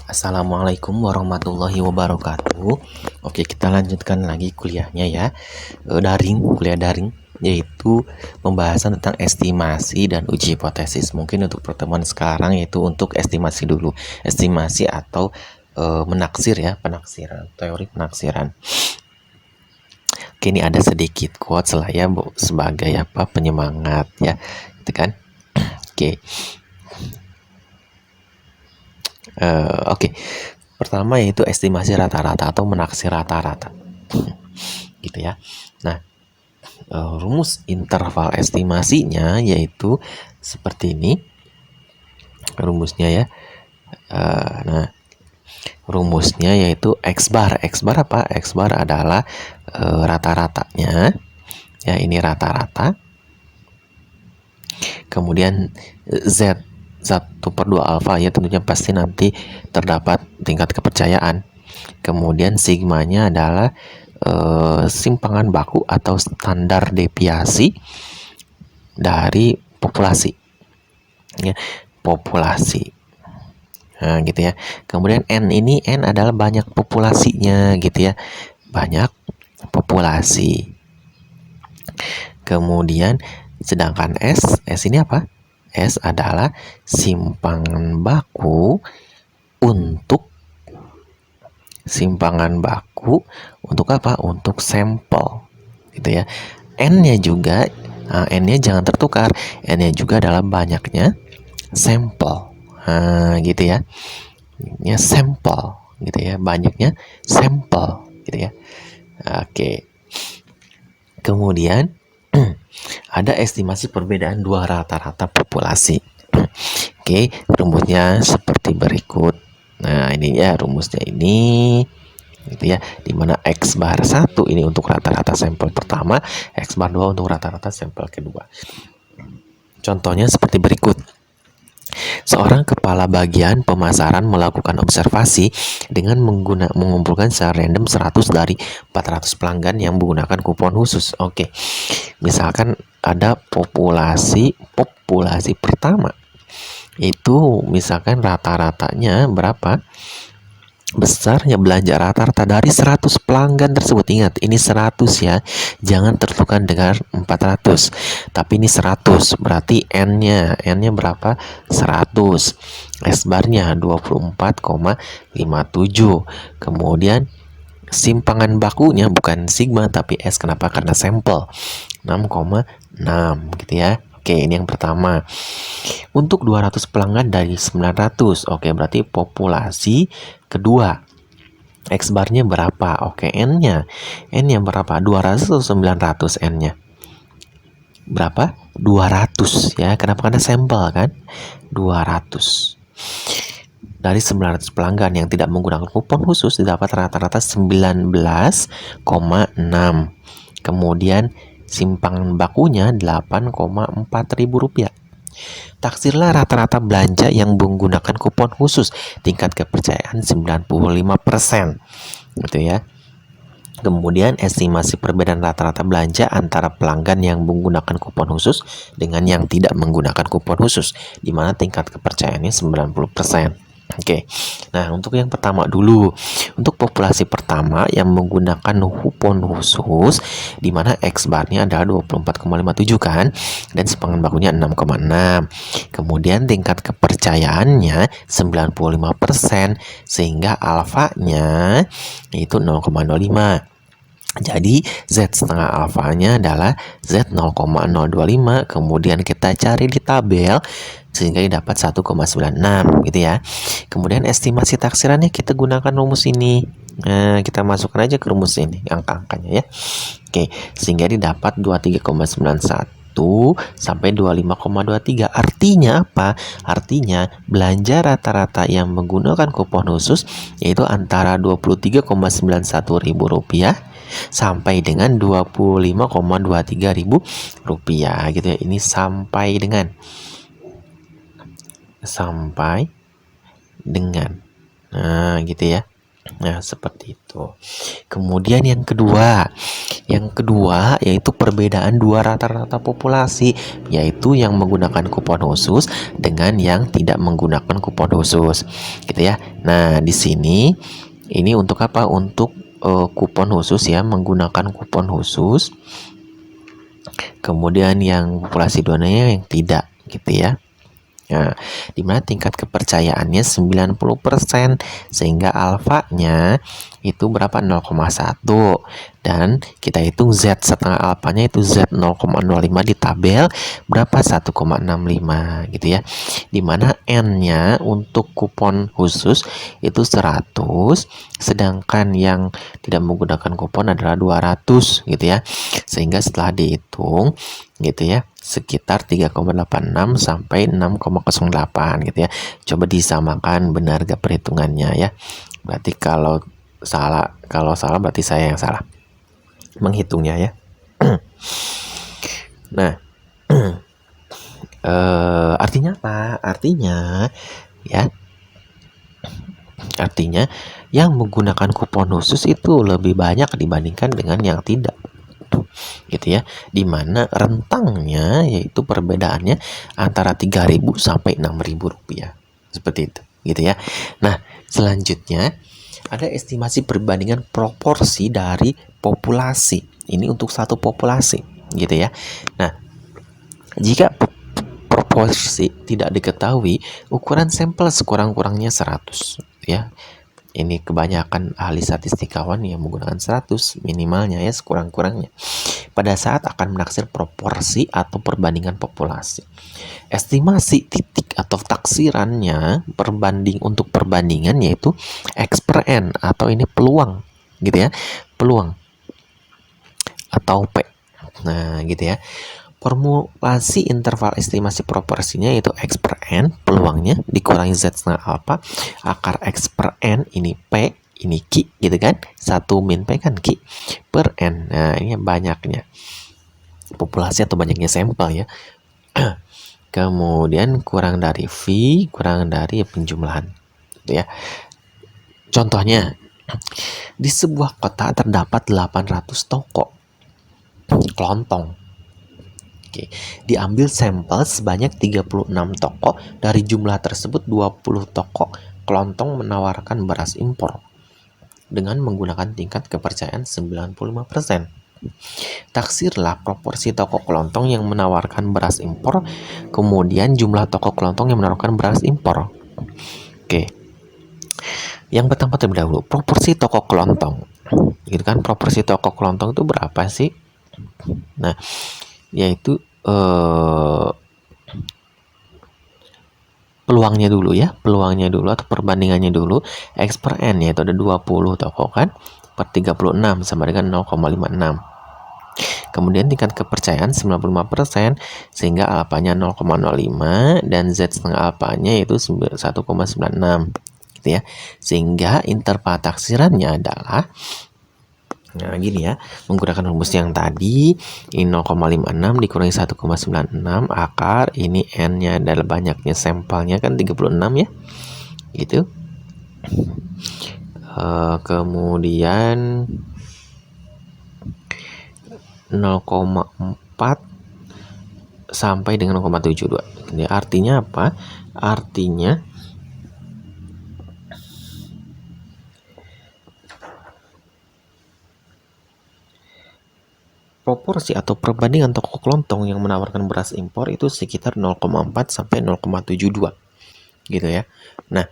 Assalamualaikum warahmatullahi wabarakatuh. Oke, kita lanjutkan lagi kuliahnya ya. Kuliah daring, yaitu pembahasan tentang estimasi dan uji hipotesis. Mungkin untuk pertemuan sekarang yaitu untuk estimasi dulu. Estimasi atau menaksir ya, penaksiran, teori penaksiran. Oke, ini ada sedikit quotes lah ya, sebagai penyemangat ya, gitu kan. Oke. Oke. Pertama yaitu estimasi rata-rata atau menaksir rata-rata. Gitu ya. Nah, rumus interval estimasinya yaitu seperti ini. Rumusnya ya. Nah, rumusnya yaitu X bar. X bar apa? X bar adalah rata-ratanya. Ya, ini rata-rata. Kemudian Z 1/2 alfa ya, tentunya pasti nanti terdapat tingkat kepercayaan. Kemudian sigmanya adalah simpangan baku atau standar deviasi dari populasi ya, populasi. Nah, gitu ya. Kemudian N adalah banyak populasinya gitu ya, banyak populasi. Kemudian sedangkan S ini apa? S adalah simpangan baku untuk apa? Untuk sampel gitu ya. N-nya juga, N-nya jangan tertukar. N-nya juga adalah banyaknya sampel. Gitu ya. Ini sampel gitu ya, banyaknya sampel gitu ya. Oke. Kemudian ada estimasi perbedaan dua rata-rata populasi. Oke, rumusnya seperti berikut. Nah, ini ya rumusnya ini gitu ya, dimana X bar 1 ini untuk rata-rata sampel pertama, X bar 2 untuk rata-rata sampel kedua. Contohnya seperti berikut. Seorang kepala bagian pemasaran melakukan observasi dengan mengumpulkan secara random 100 dari 400 pelanggan yang menggunakan kupon khusus. Oke. Misalkan ada populasi pertama. Itu misalkan rata-ratanya berapa? Besarnya belanja rata-rata dari 100 pelanggan tersebut. Ingat, ini 100 ya. Jangan tertukar dengan 400. Tapi ini 100. Berarti N-nya berapa? 100. S barnya 24,57. Kemudian simpangan bakunya bukan sigma tapi S. Kenapa? Karena sampel. 6,6 gitu ya. Oke, ini yang pertama. Untuk 200 pelanggan dari 900. Oke, berarti populasi kedua. X barnya berapa? Oke, N-nya berapa? 200 atau 900 N-nya? Berapa? 200 ya. Kenapa? Karena sampel kan? 200. Dari 900 pelanggan yang tidak menggunakan kupon khusus didapat rata-rata 19,6. Kemudian simpangan bakunya 8,4 ribu rupiah. Taksirlah rata-rata belanja yang menggunakan kupon khusus. Tingkat kepercayaan 95%. Gitu ya. Kemudian estimasi perbedaan rata-rata belanja antara pelanggan yang menggunakan kupon khusus dengan yang tidak menggunakan kupon khusus, di mana tingkat kepercayaannya 90%. Oke. Nah, untuk yang pertama dulu. Untuk populasi pertama yang menggunakan kupon khusus, di mana X barnya adalah 24,57 kan, dan simpangan bakunya 6,6. Kemudian tingkat kepercayaannya 95%, sehingga alfanya itu 0,05. Jadi Z setengah alfanya adalah Z 0,025. Kemudian kita cari di tabel sehingga dapat 1,96 gitu ya. Kemudian estimasi taksirannya kita gunakan rumus ini. Nah, kita masukkan aja ke rumus ini angka-angkanya ya. Oke, sehingga didapat 23,91 sampai 25,23. Artinya apa? Artinya belanja rata-rata yang menggunakan kupon khusus yaitu antara 23,91 ribu rupiah sampai dengan 25,23 ribu rupiah gitu ya. Ini sampai dengan nah gitu ya. Nah, seperti itu. Kemudian yang kedua, Yang kedua yaitu perbedaan dua rata-rata populasi, yaitu yang menggunakan kupon khusus dengan yang tidak menggunakan kupon khusus, gitu ya. Nah, di sini ini untuk apa? Untuk kupon khusus ya, menggunakan kupon khusus. Kemudian yang populasi donanya yang tidak, gitu ya. Nah, dimana tingkat kepercayaannya 90%, sehingga alfanya itu berapa? 0,1, dan kita hitung Z setengah alfanya itu Z 0,05 di tabel berapa? 1,65, gitu ya. Dimana N-nya untuk kupon khusus itu 100, sedangkan yang tidak menggunakan kupon adalah 200, gitu ya. Sehingga setelah dihitung, gitu ya, sekitar 3,86 sampai 6,08, gitu ya. Coba disamakan benar gak perhitungannya ya. Berarti kalau salah berarti saya yang salah menghitungnya ya. Nah, artinya apa? Artinya ya, artinya yang menggunakan kupon khusus itu lebih banyak dibandingkan dengan yang tidak, gitu ya, dimana rentangnya yaitu perbedaannya antara 3.000 sampai 6.000 rupiah, seperti itu, gitu ya. Nah, selanjutnya ada estimasi perbandingan proporsi dari populasi, ini untuk satu populasi, gitu ya. Nah, jika proporsi tidak diketahui, ukuran sampel sekurang-kurangnya 100, ya. Ini kebanyakan ahli statistikawan yang menggunakan 100 minimalnya ya, sekurang-kurangnya pada saat akan menaksir proporsi atau perbandingan populasi. Estimasi titik atau taksirannya untuk perbandingan yaitu X per N, atau ini peluang, gitu ya, peluang atau P. Nah, gitu ya. Formulasi interval estimasi proporsinya yaitu X per N, peluangnya dikurangi Z setengah alfa, akar X per N, ini P, ini Q, gitu kan. 1 min P kan Q per N. Nah, ini banyaknya populasi atau banyaknya sampel ya. Kemudian kurang dari V, kurang dari penjumlahan, gitu ya. Contohnya, di sebuah kota terdapat 800 toko kelontong. Oke, diambil sampel sebanyak 36 toko. Dari jumlah tersebut 20 toko kelontong menawarkan beras impor dengan menggunakan tingkat kepercayaan 95%. Taksirlah proporsi toko kelontong yang menawarkan beras impor, kemudian jumlah toko kelontong yang menawarkan beras impor. Oke, yang pertama terlebih dahulu, proporsi toko kelontong, gitu kan. Proporsi toko kelontong itu berapa sih? Nah, yaitu peluangnya dulu ya, peluangnya dulu atau perbandingannya dulu. X per N yaitu ada 20 toko kan, per 36 sama dengan 0,56. Kemudian tingkat kepercayaan 95%, sehingga alfanya 0,05 dan Z setengah alfanya yaitu 1,96, gitu ya. Sehingga interval taksirannya adalah, nah gini ya, menggunakan rumus yang tadi, ini 0,56 dikurangi 1,96 akar, ini N-nya adalah banyaknya sampelnya kan 36 ya, gitu. Kemudian 0,4 sampai dengan 0,72. Jadi artinya apa? Artinya proporsi atau perbandingan toko kelontong yang menawarkan beras impor itu sekitar 0,4 sampai 0,72, gitu ya. Nah,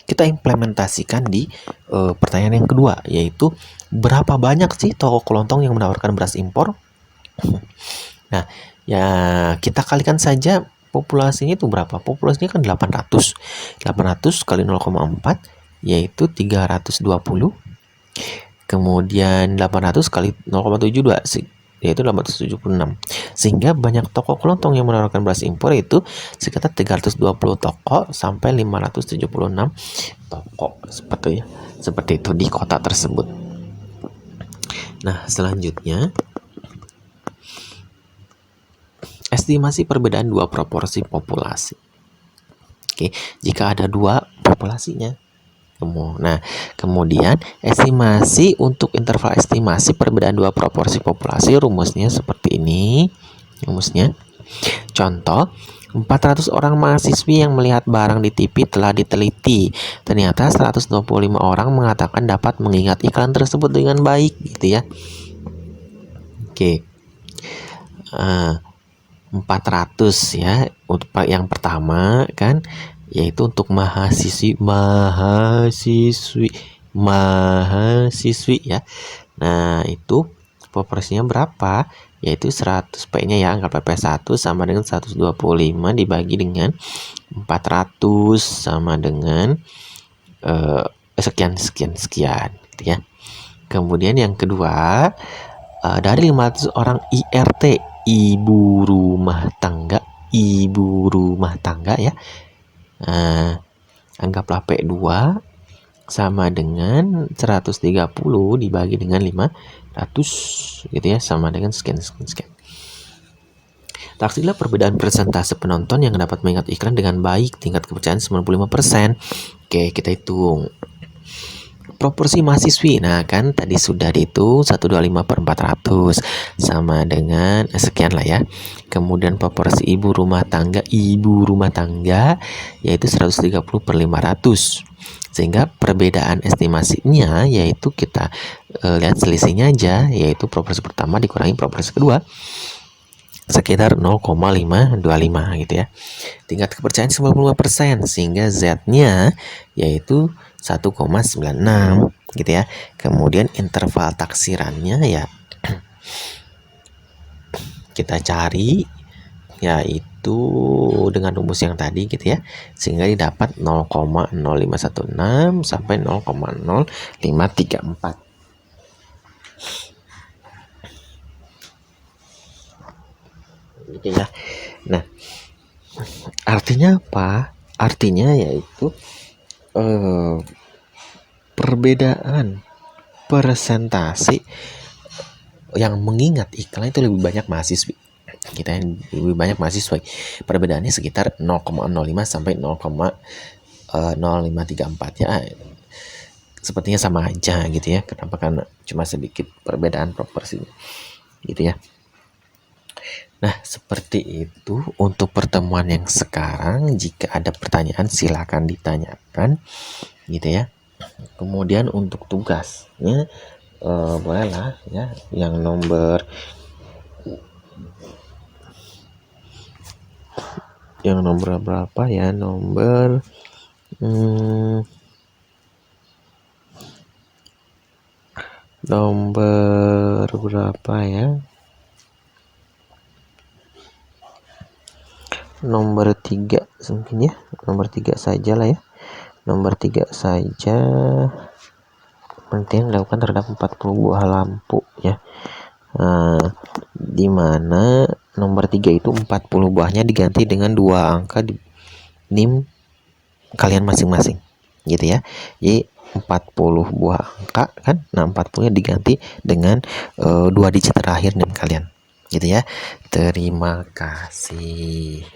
kita implementasikan di pertanyaan yang kedua, yaitu berapa banyak sih toko kelontong yang menawarkan beras impor? Nah, ya kita kalikan saja populasinya itu berapa? Populasinya kan 800. 800 kali 0,4 yaitu 320. Kemudian 800 kali 0,72 yaitu 876. Sehingga banyak toko kelontong yang menawarkan beras impor itu sekitar 320 toko sampai 576 toko, seperti itu di kota tersebut. Nah, selanjutnya estimasi perbedaan dua proporsi populasi. Oke, jika ada dua populasinya, Nah, kemudian estimasi untuk interval estimasi perbedaan dua proporsi populasi, rumusnya seperti ini. Rumusnya, contoh, 400 orang mahasiswi yang melihat barang di TV telah diteliti. Ternyata 125 orang mengatakan dapat mengingat iklan tersebut dengan baik, gitu ya. Oke. 400 ya untuk yang pertama kan, yaitu untuk mahasiswi ya. Nah, itu proporsinya berapa? Yaitu 100 P-nya ya, anggap P 1 sama dengan 125 dibagi dengan 400 sama dengan sekian gitu ya. Kemudian yang kedua, dari 500 orang IRT, ibu rumah tangga ya. Anggaplah P2 sama dengan 130 dibagi dengan 500 gitu ya, sama dengan sekian. Taksirlah perbedaan persentase penonton yang dapat mengingat iklan dengan baik, tingkat kepercayaan 95%. Oke, kita hitung. Proporsi mahasiswi, nah kan tadi sudah dihitung 125/400 sama dengan sekian lah ya. Kemudian proporsi ibu rumah tangga yaitu 130/500. Sehingga perbedaan estimasinya yaitu kita lihat selisihnya aja, yaitu proporsi pertama dikurangi proporsi kedua sekitar 0,525 gitu ya. Tingkat kepercayaan 95%, sehingga Z-nya yaitu 1,96 gitu ya. Kemudian interval taksirannya ya kita cari yaitu dengan rumus yang tadi gitu ya, sehingga didapat 0,0516 sampai 0,0534 gitu ya. Nah, artinya apa? Artinya yaitu perbedaan persentase yang mengingat iklan itu lebih banyak mahasiswi. Kita yang lebih banyak mahasiswa. Perbedaannya sekitar 0,05 sampai 0,0534 ya. Sepertinya sama aja gitu ya. Kenapa? Karena cuma sedikit perbedaan proporsi gitu ya. Nah, seperti itu untuk pertemuan yang sekarang. Jika ada pertanyaan silakan ditanyakan gitu ya. Kemudian untuk tugasnya bolehlah ya, yang nomor berapa ya, nomor berapa ya, nomor 3 mungkin ya, nomor 3 saja lah ya, nomor 3 saja. Penting dilakukan terhadap 40 buah lampu ya. Dimana nomor 3 itu 40 buahnya diganti dengan 2 angka di NIM kalian masing-masing gitu ya. Jadi 40 buah angka kan, nah 40 nya diganti dengan 2 digit terakhir NIM kalian gitu ya. Terima kasih.